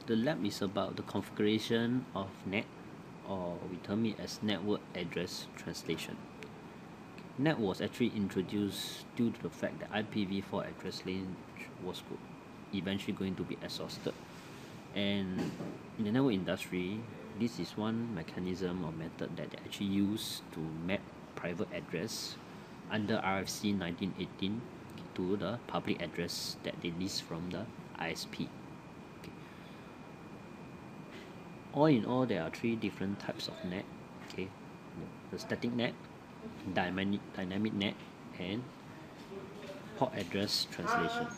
The lab is about the configuration of NAT, or we term it as network address translation. NAT was actually introduced due to the fact that IPv4 address range was eventually going to be exhausted. And in the network industry, this is one mechanism or method that they actually use to map private address under RFC 1918 to the public address that they list from the ISP. Okay. All in all, there are three different types of NAT. Okay, the static NAT, dynamic NAT, and port address translation.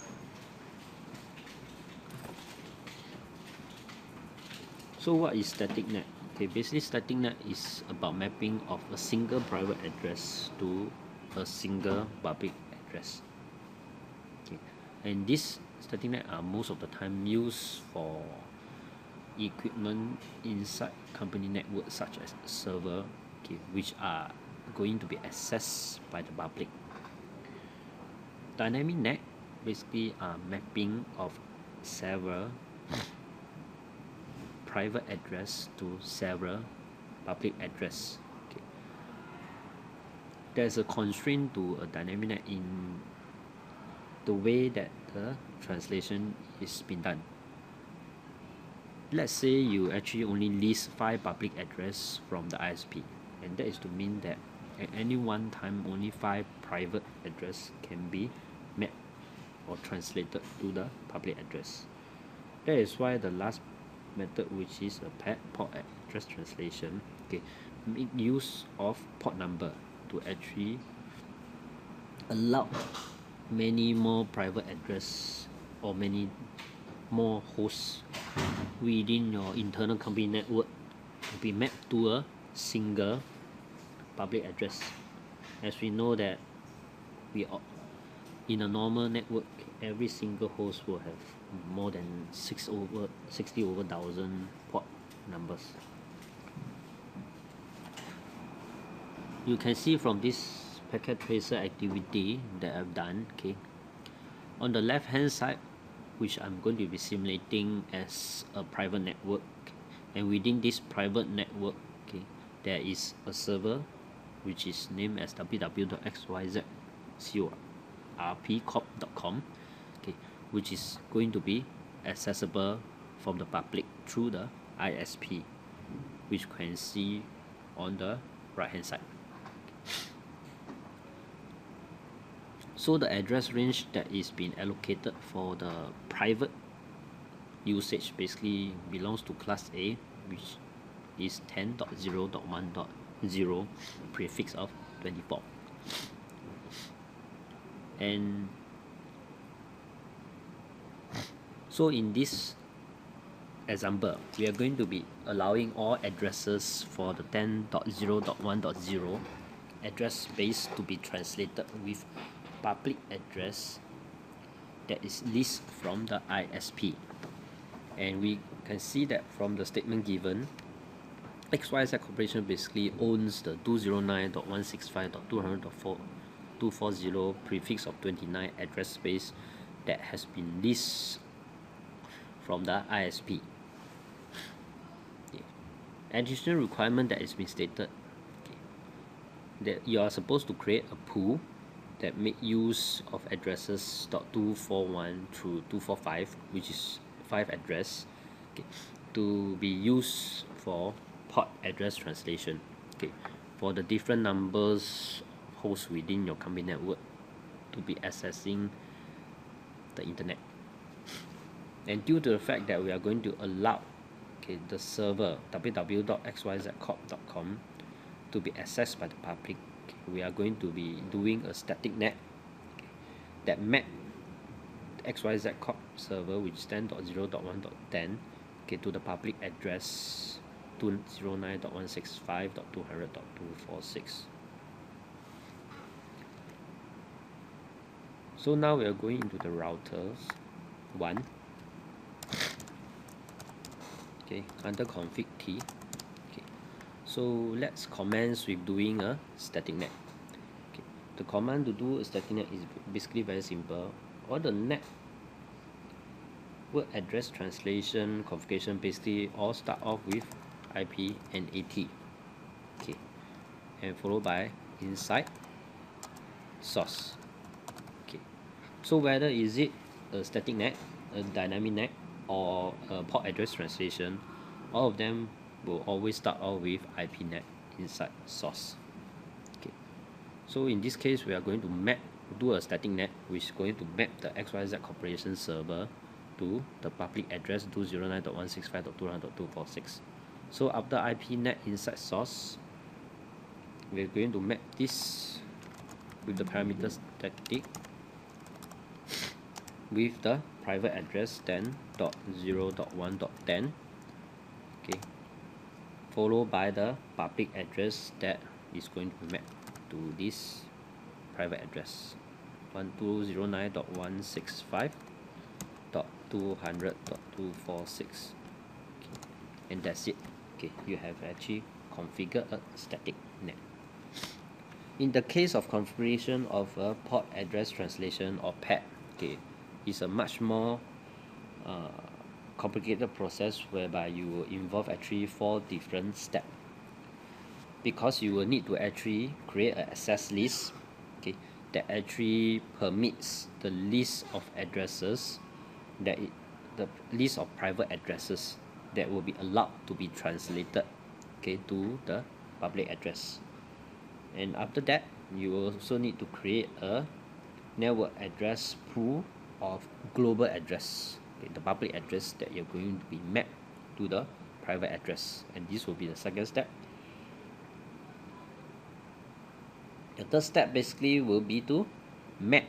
So what is static NAT? Okay, basically static NAT is about mapping of a single private address to a single public address. Okay, and this static NAT are most of the time used for equipment inside company network, such as server, okay, which are going to be accessed by the public. Dynamic NAT basically are mapping of several private address to several public address. Okay. There's a constraint to a dynamic NAT in the way that the translation is being done. Let's say you actually only list 5 public address from the ISP, and that is to mean that at any one time only 5 private address can be mapped or translated to the public address. That is why the last method, which is a paired port address translation, okay, make use of port number to actually allow many more private address or many more hosts within your internal company network to be mapped to a single public address. As we know that in a normal network, every single host will have more than 60 over 1,000 port numbers. You can see from this packet tracer activity that I've done, okay, on the left hand side, which I'm going to be simulating as a private network, and within this private network, okay, there is a server which is named as www.xyzcorpcorp.com, okay, which is going to be accessible from the public through the ISP, which you can see on the right hand side. So the address range that is being allocated for the private usage basically belongs to class A, which is 10.0.1.0 prefix of 24. And so in this example, we are going to be allowing all addresses for the 10.0.1.0 address space to be translated with public address that is listed from the ISP. And we can see that from the statement given, XYZ Corporation basically owns the 209.165.200.240 prefix of 29 address space that has been listed from the ISP. Okay. Additional requirement that is being stated, okay, that you are supposed to create a pool that make use of addresses .241 through 245, which is 5 address, okay, to be used for port address translation, okay, for the different numbers of hosts within your company network to be accessing the internet. And due to the fact that we are going to allow, okay, the server www.xyzcorp.com to be accessed by the public, we are going to be doing a static NAT that map XYZ Corp server, which is 10.0.1.10, okay, to the public address 209.165.200.246. So now we are going into the routers 1, okay, under config T. So let's commence with doing a static NAT. Okay. The command to do a static NAT is basically very simple. All the NAT network address translation configuration basically all start off with IP and AT. Okay, and followed by inside source. Okay, so whether is it a static NAT, a dynamic NAT, or a port address translation, all of them will always start off with IP NAT inside source. Okay, so in this case we are going to do a static NAT which is going to map the XYZ corporation server to the public address 209.165.200.246. So after IP NAT inside source, we're going to map this with the parameter static with the private address 10.0.1.10, okay, followed by the public address that is going to be mapped to this private address 1209.165.200.246, okay, and that's it. Okay, you have actually configured a static NAT. In the case of configuration of a port address translation or PAT, okay, it's a much more complicated process whereby you will involve actually 4 different steps, because you will need to actually create an access list, okay, that actually permits the list of addresses the list of private addresses that will be allowed to be translated, okay, to the public address. And after that, you will also need to create a network address pool of global address, okay, the public address that you're going to be mapped to the private address, and this will be the second step. The third step basically will be to map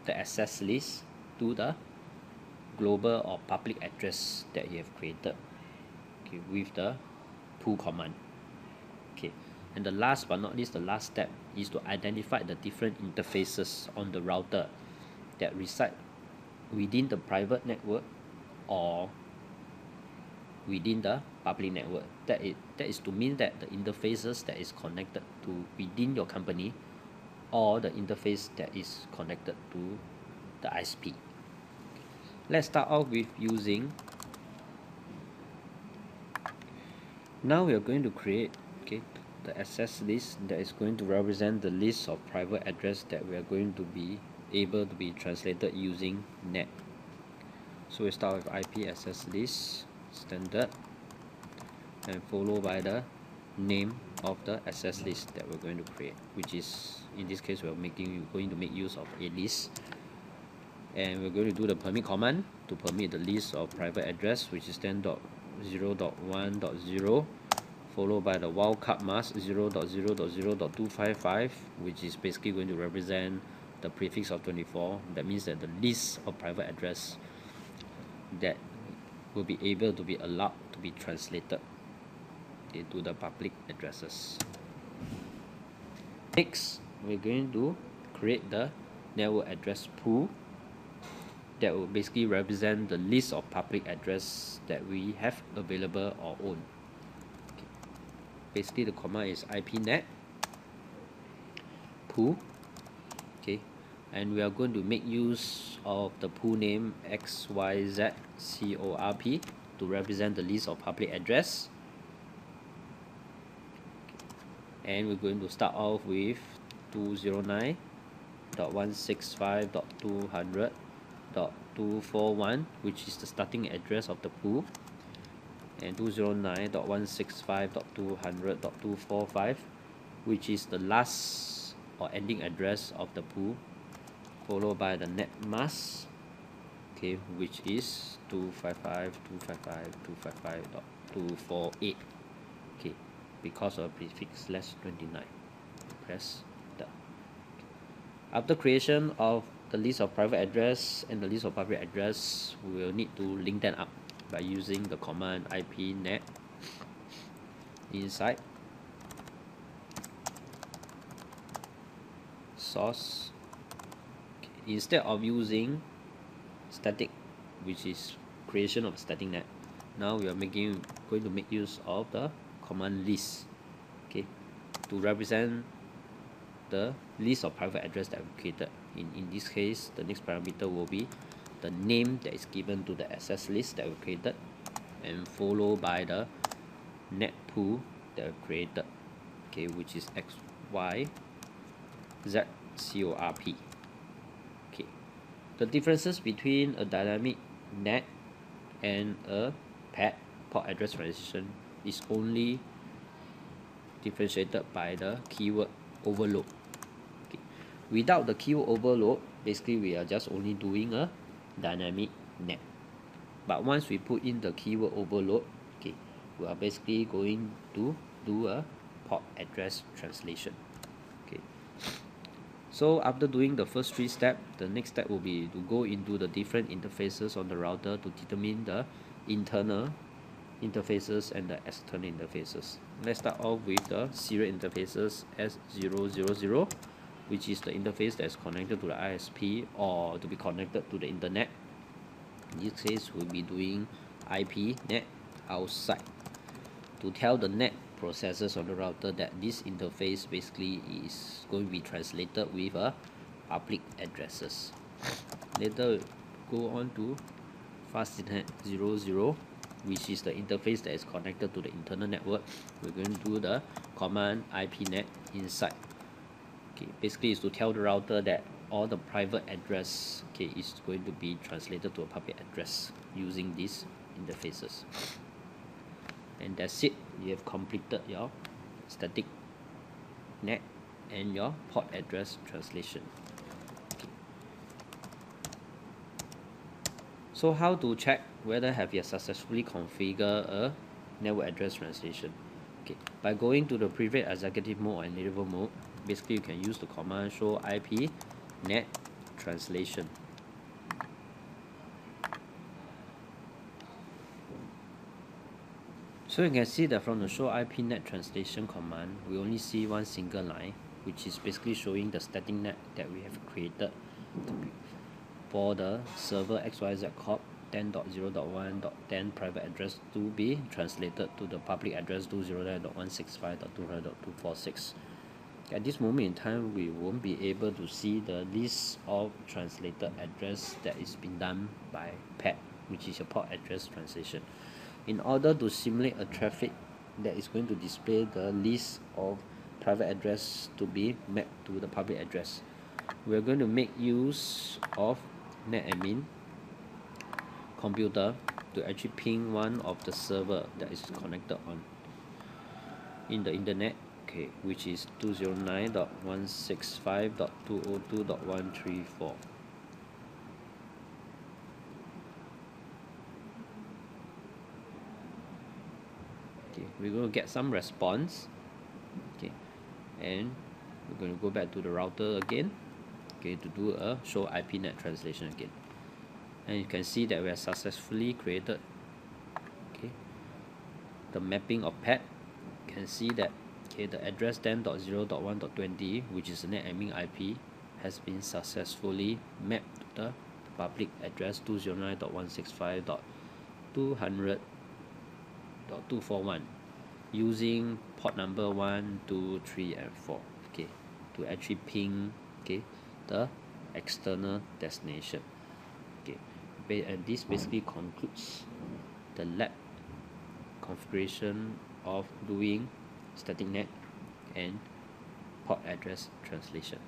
the access list to the global or public address that you have created, okay, with the pool command. Okay, and the last but not least, the last step is to identify the different interfaces on the router that reside within the private network or within the public network. That is to mean that the interfaces that is connected to within your company or the interface that is connected to the ISP. Let's start off with using. Now we are going to create, okay, the access list that is going to represent the list of private address that we are going to be able to be translated using NAT. So we start with IP access list standard and followed by the name of the access list that we're going to create, which is in this case we're going to make use of a list, and we're going to do the permit command to permit the list of private address, which is 10.0.1.0, followed by the wildcard mask 0.0.0.255, which is basically going to represent the prefix of 24. That means that the list of private address that will be able to be allowed to be translated into the public addresses. Next, we're going to create the network address pool that will basically represent the list of public address that we have available or own. Okay. Basically, the command is ipnet pool, okay, and we are going to make use of the pool name XYZCORP to represent the list of public address. And we're going to start off with 209.165.200.241, which is the starting address of the pool, and 209.165.200.245, which is the last or ending address of the pool, followed by the net mask, okay, which is 255.255.248, okay, because of prefix less 29. Press the. After creation of the list of private address and the list of public address, we will need to link them up by using the command ipnet inside source. Okay. Instead of using static, which is creation of static NAT, now we are going to make use of the command list, okay, to represent the list of private address that we created. In this case, the next parameter will be the name that is given to the access list that we created, and followed by the NAT pool that we created, okay, which is X, Y, Z, CORP. Okay, the differences between a dynamic NAT and a PAT, port address translation, is only differentiated by the keyword overload. Okay. Without the keyword overload, basically we are just only doing a dynamic NAT. But once we put in the keyword overload, okay, we are basically going to do a port address translation. Okay. So after doing the first three steps, the next step will be to go into the different interfaces on the router to determine the internal interfaces and the external interfaces. Let's start off with the serial interfaces S000, which is the interface that is connected to the ISP or to be connected to the internet. In this case, we'll be doing IP NAT outside to tell the NAT processors on the router that this interface basically is going to be translated with a public addresses. Later, go on to FastNet 00, which is the interface that is connected to the internal network. We're going to do the command IPNet inside. Okay, basically is to tell the router that all the private address, okay, is going to be translated to a public address using these interfaces. And that's it. You have completed your static NAT and your port address translation. Okay. So how to check whether have you successfully configured a network address translation? Okay, by going to the private executive mode or enable mode, basically you can use the command show IP NAT translation. So you can see that from the show IP NAT translation command, we only see one single line, which is basically showing the static NAT that we have created for the server XYZ Corp 10.0.1.10 private address to be translated to the public address 209.165.200.246. At this moment in time, we won't be able to see the list of translated address that is being done by PAT, which is a port address translation. In order to simulate a traffic that is going to display the list of private address to be mapped to the public address, we're going to make use of NetAdmin computer to actually ping one of the server that is connected on in the internet, okay, which is 209.165.202.134. Okay, we're going to get some response, okay, and we're going to go back to the router again, okay, to do a show IPNet translation again. And you can see that we have successfully created, okay, the mapping of PAT. You can see that, okay, the address 10.0.1.20, which is the NetAdmin IP, has been successfully mapped to the public address 209.165.200.241 using port number 1, 2, 3, and 4, okay, to actually ping, okay, the external destination. Okay, and this basically concludes the lab configuration of doing static NAT and port address translation.